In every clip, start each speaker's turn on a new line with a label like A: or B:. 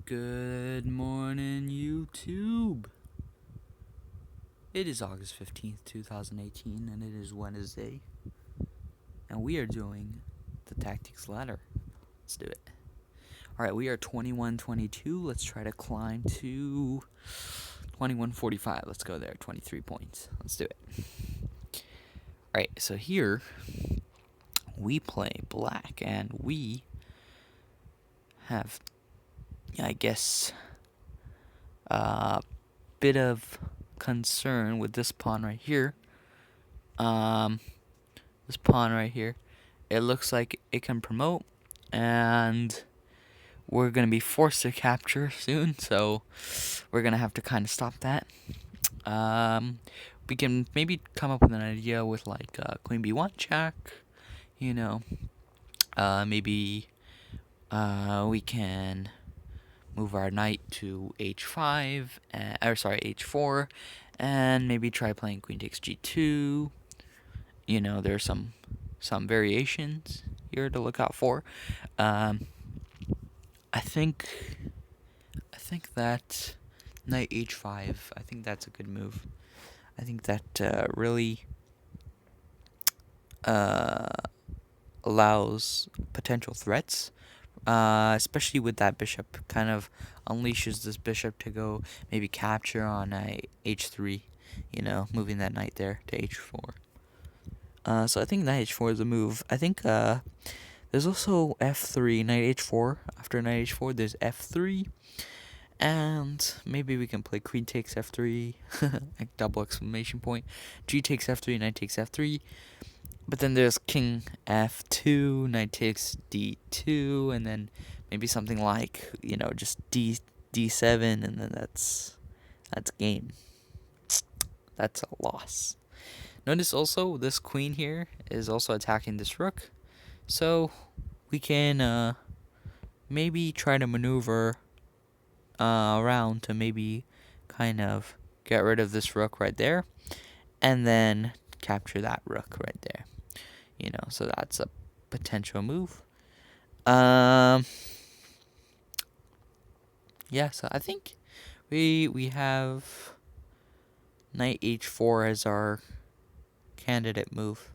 A: Good morning, YouTube. It is August 15th, 2018, and it is Wednesday. And we are doing the tactics ladder. Let's do it. Alright, we are 21-22. Let's try to climb to 21-45. Let's go there. 23 points. Let's do it. Alright, so here we play black, and we have, I guess, a bit of concern with this pawn right here. This pawn right here, it looks like it can promote, and we're gonna be forced to capture soon, so we're gonna have to kind of stop that. We can maybe come up with an idea with like queen b1 check, maybe we can move our knight to h5, h4, and maybe try playing queen takes g2. There's some variations here to look out for. I think that knight h5, I think that's a good move. I think that really allows potential threats, especially with that bishop. Kind of unleashes this bishop to go maybe capture on h3, moving that knight there to h4. So I think knight h4 is a move. I think there's also f3, knight h4. After knight h4, there's f3. And maybe we can play queen takes f3, like double exclamation point. G takes f3, knight takes f3. But then there's king f2, knight takes d2, and then maybe something like, just d7, and then that's game. That's a loss. Notice also this queen here is also attacking this rook, so we can maybe try to maneuver around to maybe kind of get rid of this rook right there, and then capture that rook right there. So that's a potential move. Yeah, so I think we have knight h4 as our candidate move.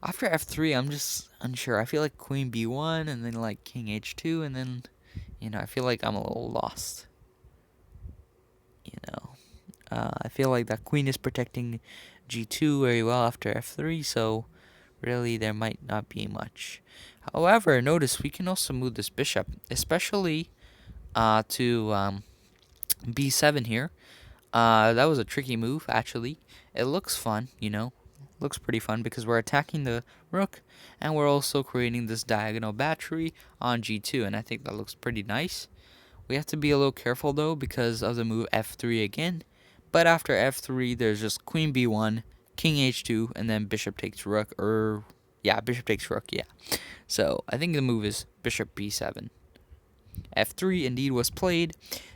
A: After f3, I'm just unsure. I feel like queen b1 and then like king h2, and then I feel like I'm a little lost. I feel like that queen is protecting g2 very well after f3, so really there might not be much. However, notice we can also move this bishop, especially to b7 here. That was a tricky move, actually. It looks fun, looks pretty fun because we're attacking the rook and we're also creating this diagonal battery on g2, and I think that looks pretty nice. We have to be a little careful though because of the move f3 again, but after f3 there's just queen b1, king h2, and then bishop takes rook, bishop takes rook, yeah. So I think the move is bishop b7. f3 indeed was played.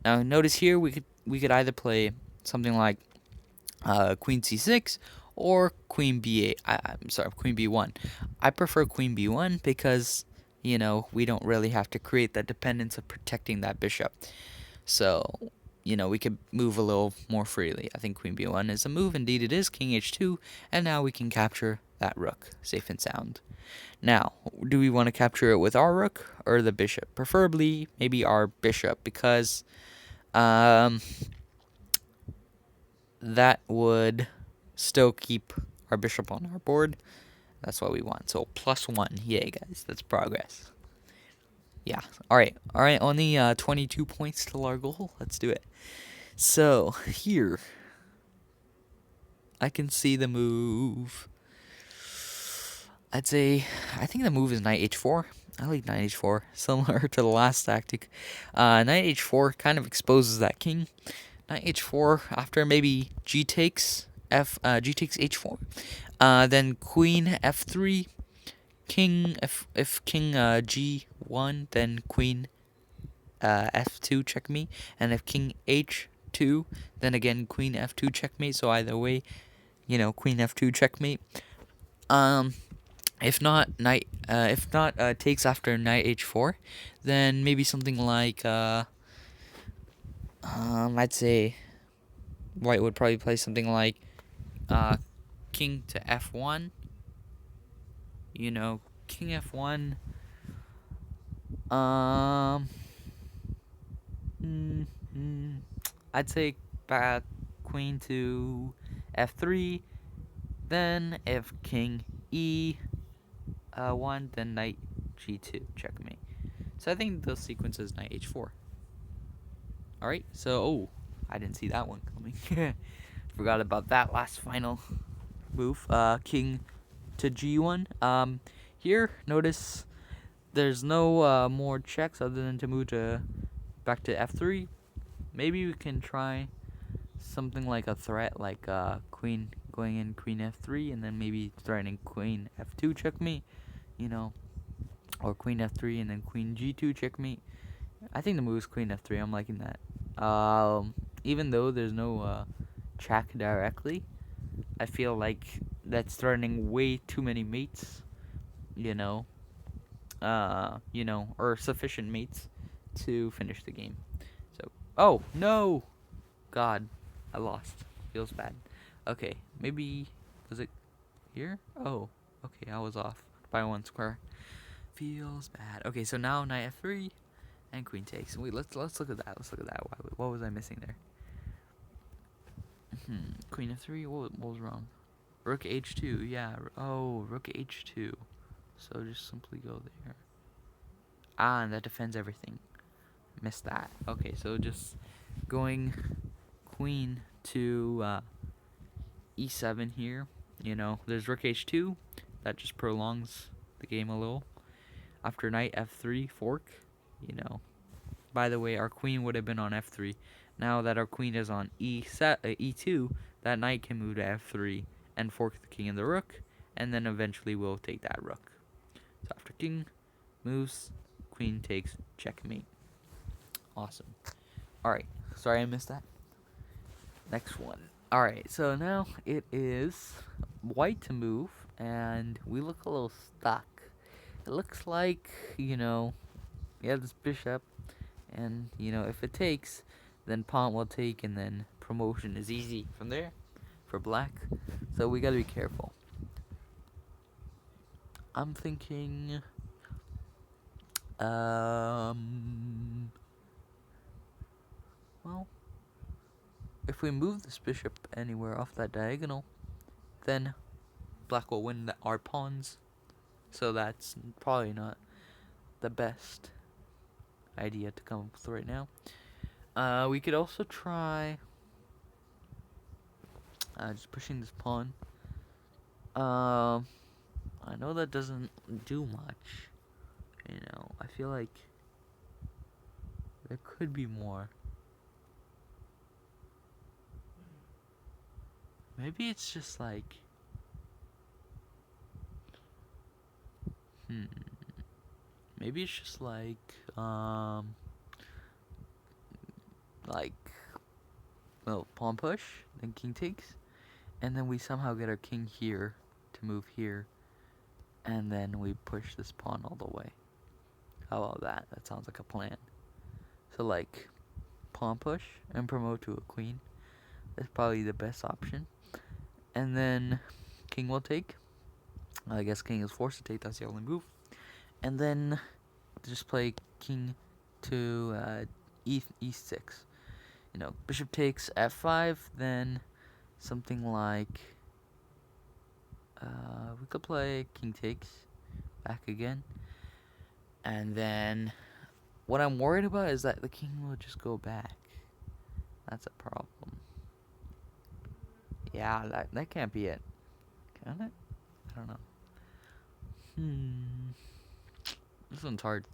A: Now notice here we could either play something like queen c6 or queen b8. Queen b1. I prefer queen b1 because we don't really have to create that dependence of protecting that bishop. So we could move a little more freely. I think queen b1 is a move. Indeed it is. King h2, and now we can capture that rook safe and sound. Now, do we want to capture it with our rook or the bishop? Preferably maybe our bishop, because that would still keep our bishop on our board. That's what we want. So +1. Yay, guys. That's progress. Yeah. All right. Only 22 points till our goal. Let's do it. So here, I can see the move. I think the move is knight h4. I like knight h4, similar to the last tactic. Knight h4 kind of exposes that king. Knight h4 after maybe g takes h4. Then queen f3, king king g1, then queen f2 checkmate, and if king h2, then again queen f2 checkmate. So either way, queen f2 checkmate. If not takes after knight h4, then maybe something like I'd say white would probably play something like uh, king to f1. You know, king f1. Um, mm, mm, I'd say queen to f3. Then if king e1, then knight g2, checkmate. So I think the sequence is knight h4. All right. So I didn't see that one coming. Forgot about that last final move. King to g1. Here notice there's no more checks other than to move to back to f3. Maybe we can try something like a threat, like queen going in queen f3, and then maybe threatening queen f2 checkmate. You know, or queen f3 and then queen g2 checkmate. I think the move is queen f3. I'm liking that. Even though there's no check directly, I feel like that's threatening way too many mates. You know, or sufficient mates to finish the game. So, oh no, God, I lost. Feels bad. Okay, maybe was it here? Oh, okay, I was off by 1 square. Feels bad. Okay, so now knight f3 and queen takes. Wait, let's look at that. Let's look at that. What was I missing there? Queen f3. What was wrong? Rook h2. Yeah. Oh, rook h2. So just simply go there. Ah, and that defends everything. Missed that. Okay, so just going queen to e7 here. You know, there's rook h2. That just prolongs the game a little. After knight f3 fork, you know. By the way, our queen would have been on f3. Now that our queen is on e2, that knight can move to f3 and fork the king and the rook, and then eventually we'll take that rook. So after king moves, queen takes, checkmate. Awesome. Alright, sorry I missed that. Next one. Alright, so now it is white to move, and we look a little stuck. It looks like, we have this bishop, and, if it takes, then pawn will take, and then promotion is easy from there for black. So we gotta be careful. I'm thinking, well, if we move this bishop anywhere off that diagonal, then black will win our pawns. So that's probably not the best idea to come up with right now. We could also try just pushing this pawn. I know that doesn't do much. I feel like there could be more. Maybe it's just like, maybe it's just like, well, pawn push, then king takes, and then we somehow get our king here to move here, and then we push this pawn all the way. How about that? That sounds like a plan. So like, pawn push and promote to a queen. That's probably the best option. And then king will take. I guess king is forced to take. That's the only move. And then just play king to e6. Bishop takes f5. Then something like we could play king takes back again. And then what I'm worried about is that the king will just go back. That's a problem. Yeah, that can't be it. Can it? I don't know. This one's hard.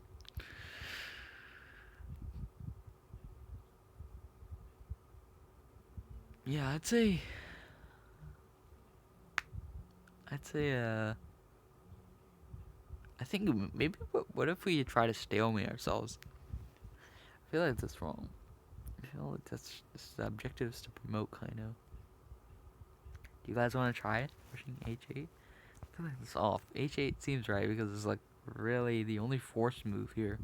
A: Yeah, I'd say I think maybe what if we try to stalemate ourselves? I feel like that's wrong. I feel like the objective is to promote, kind of. Do you guys want to try it? Pushing h8? I feel like it's off. h8 seems right because it's like really the only forced move here.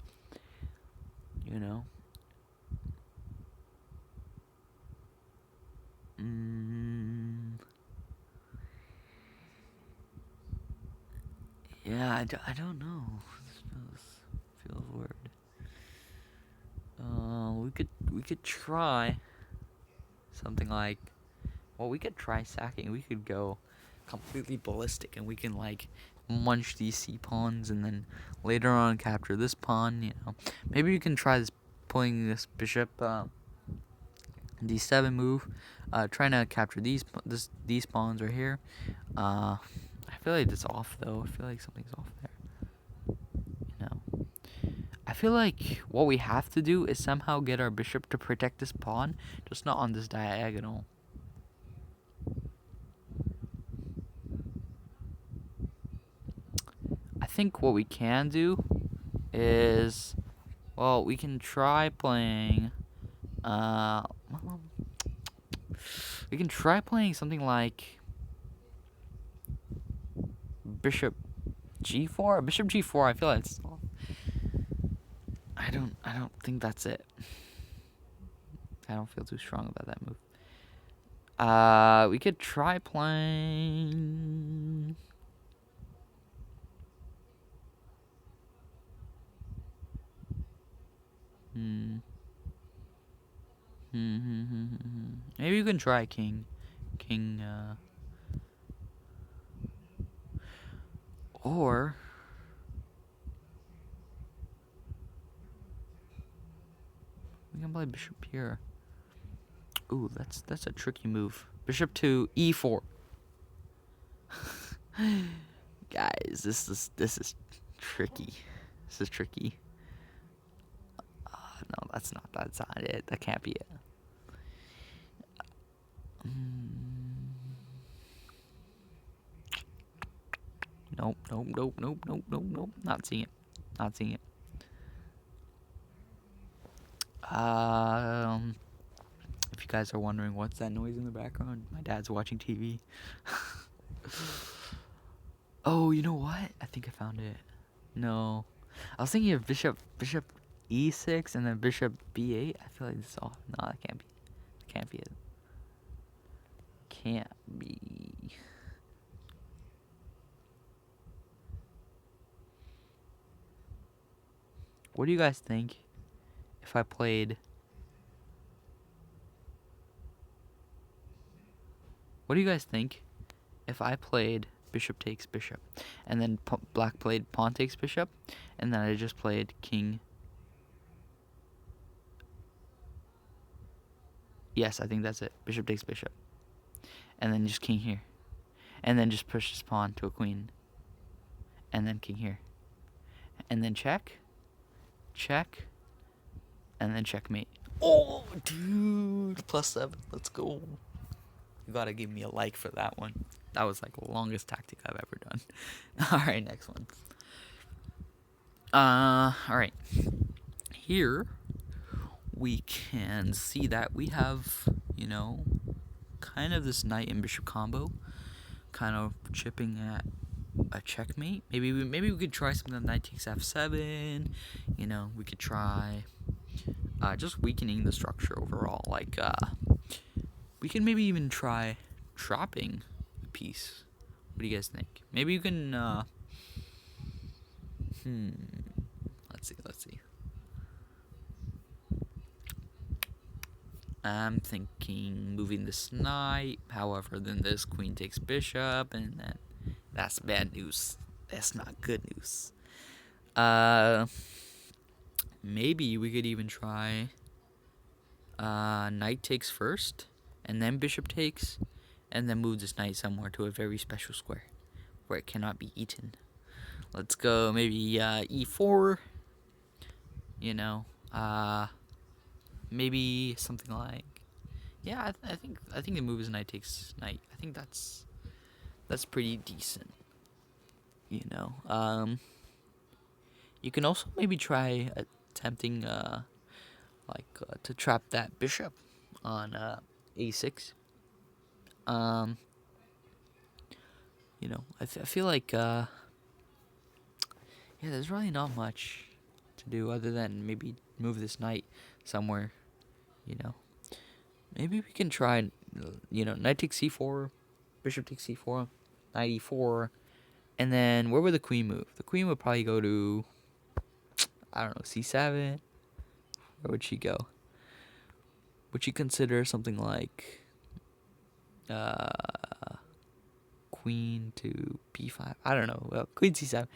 A: I don't know. This feels weird. We could try something like, well, we could try sacking. We could go completely ballistic, and we can like munch these c pawns, and then later on capture this pawn. You know, maybe you can try this pulling this bishop d7 move, trying to capture these pawns right here. I feel like it's off though. I feel like something's off there. You know, I feel like what we have to do is somehow get our bishop to protect this pawn, just not on this diagonal. I think what we can do is, well, we can try playing, we can try playing something like bishop g4. Bishop g4, I feel like it's, I don't think that's it. I don't feel too strong about that move. We could try playing. Maybe you can try king, or we can play bishop here. Ooh, that's a tricky move. Bishop to e4. Guys, this is tricky. This is tricky. No, that's not it. That can't be it. Nope. Not seeing it. If you guys are wondering what's that noise in the background, my dad's watching TV. Oh, you know what? I think I found it. No, I was thinking of bishop e6 and then bishop b8. I feel like this is off. No, that can't be. Can't be it. Can't be. What do you guys think if I played? What do you guys think if I played bishop takes bishop, and then black played pawn takes bishop, and then I just played king? Yes, I think that's it. Bishop takes bishop, and then just king here, and then just push this pawn to a queen, and then king here, and then check, and then checkmate. Oh, dude, +7. Let's go. You gotta give me a like for that one. That was like the longest tactic I've ever done. Alright, next one. Alright. Here we can see that we have, you know, kind of this knight and bishop combo, kind of chipping at a checkmate. Maybe we could try something like knight takes f7. You know, we could try just weakening the structure overall. Like we can maybe even try trapping a piece. What do you guys think? Maybe you can let's see. I'm thinking moving this knight. However, then this queen takes bishop, and then that's bad news. That's not good news. Maybe we could even try knight takes first, and then bishop takes, and then move this knight somewhere to a very special square where it cannot be eaten. Let's go maybe e4. You know, maybe something like, yeah, I think the move is knight takes knight. I think that's pretty decent. You know, you can also maybe try attempting to trap that bishop on a6. You know, I feel like yeah, there's really not much to do other than maybe move this knight somewhere. You know, maybe we can try, you know, knight takes c4, bishop takes c4, knight e4, And then where would the queen move? The queen would probably go to, I don't know, c7. Where would she go? Would she consider something like queen to b5? I don't know. Well, queen c7.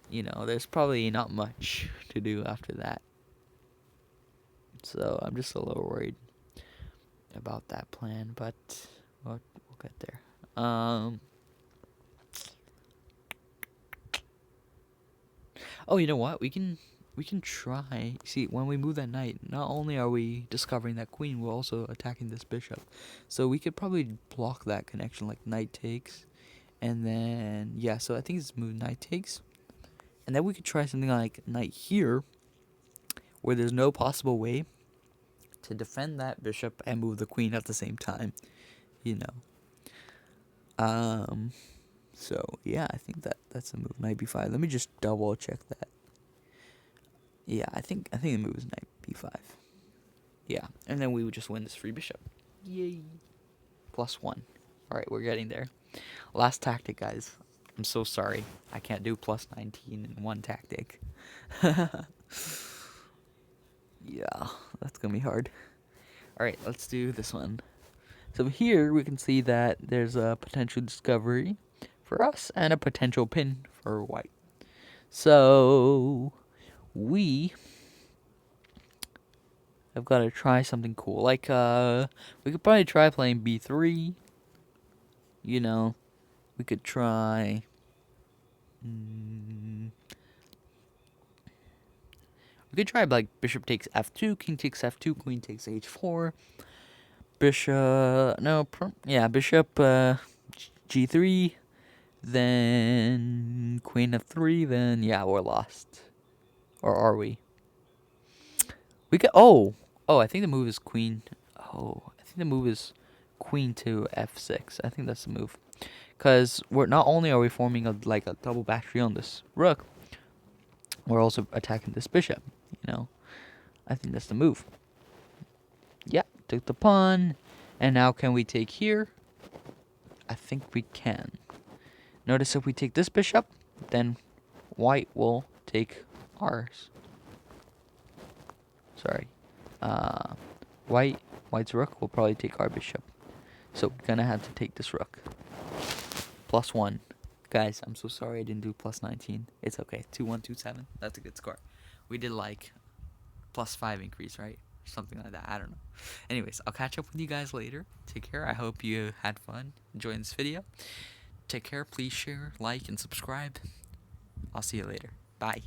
A: You know, there's probably not much to do after that. So I'm just a little worried about that plan, but we'll get there. Oh, you know what? We can try. See, when we move that knight, not only are we discovering that queen, we're also attacking this bishop. So we could probably block that connection, like knight takes, and then yeah. So I think it's move knight takes, and then we could try something like knight here, where there's no possible way to defend that bishop and move the queen at the same time. You know. So yeah, I think that's a move. Knight b5. Let me just double check that. Yeah, I think the move is knight b5. Yeah, and then we would just win this free bishop. Yay! +1. All right, we're getting there. Last tactic, guys. I'm so sorry. I can't do +19 in one tactic. Yeah, that's gonna be hard. All right, let's do this one. So here we can see that there's a potential discovery for us and a potential pin for white. So we have got to try something cool. Like we could probably try playing b3. You know, we could try we could try like bishop takes f2, king takes f2, queen takes h4. Bishop bishop g3, then queen f3, then yeah, we're lost. Or are we? We could I think the move is queen. I think the move is queen to f6. I think that's the move. Cuz we're not only are we forming a double battery on this rook, we're also attacking this bishop, you know. I think that's the move. Yeah, took the pawn. And now can we take here? I think we can. Notice if we take this bishop, then white will take ours. Sorry. White's rook will probably take our bishop. So we're gonna have to take this rook. +1. Guys, I'm so sorry I didn't do +19. It's okay. 2127. That's a good score. We did like +5 increase, right? Something like that. I don't know. Anyways, I'll catch up with you guys later. Take care. I hope you had fun enjoying this video. Take care. Please share, like, and subscribe. I'll see you later. Bye.